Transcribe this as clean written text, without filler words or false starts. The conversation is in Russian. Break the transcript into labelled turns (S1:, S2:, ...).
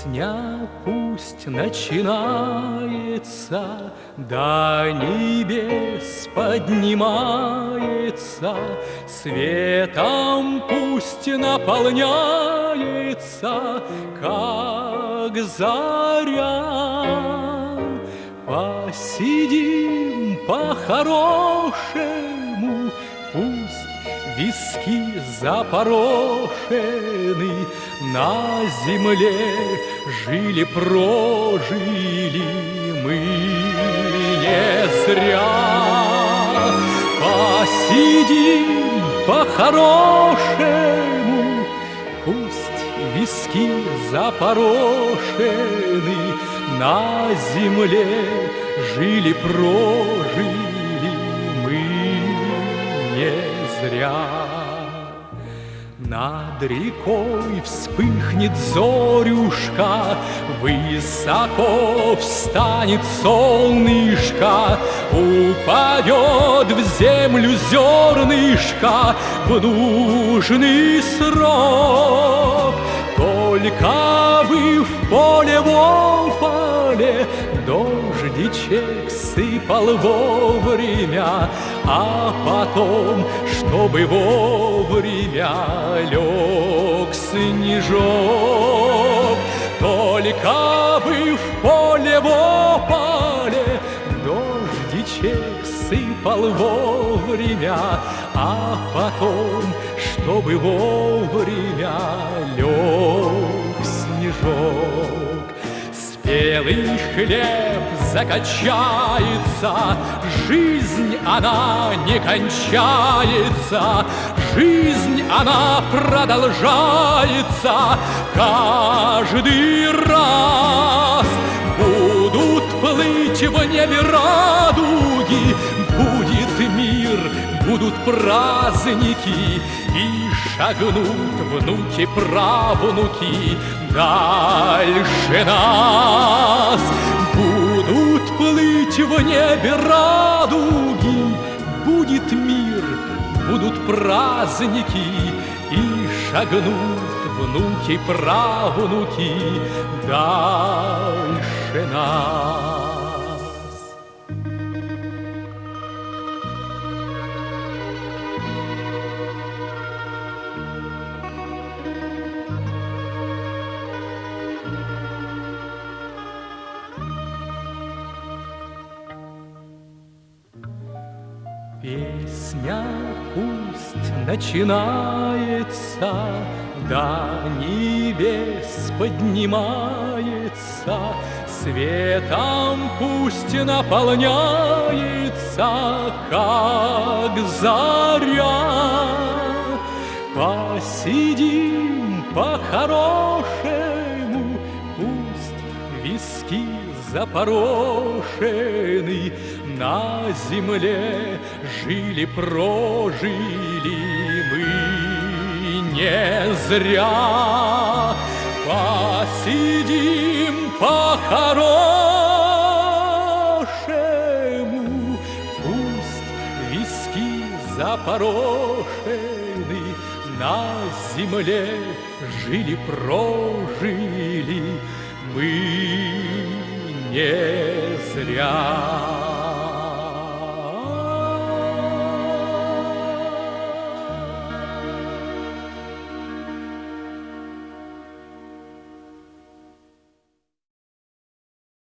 S1: Песня пусть начинается, до небес поднимается, светом пусть наполняется, как заря. Посидим по-хорошему, пусть виски запорошены, на земле жили-прожили мы не зря. Посидим по-хорошему, пусть виски запорошены, на земле жили-прожили мы не зря. Над рекой вспыхнет зорюшка, высоко встанет солнышко, упадет в землю зернышко в нужный срок. Только бы в поле дождичек сыпал вовремя, а потом, чтобы вовремя лег снежок. Только бы в поле дождичек сыпал вовремя, а потом, чтобы вовремя лег снежок. Спелый хлеб закачается, жизнь она не кончается, жизнь она продолжается каждый раз. Будут плыть в небе радуги, будет мир, будут праздники, и шагнут внуки-правнуки дальше нас. Будут плыть в небе радуги, будет мир, будут праздники, и шагнут внуки-правнуки дальше нас. Песня пусть начинается, до небес поднимается, светом пусть наполняется, как заря. Посидим по-хорошему, пусть виски запорошены, на земле жили-прожили мы не зря. Посидим по-хорошему, пусть виски запорошены, на земле жили-прожили мы не зря.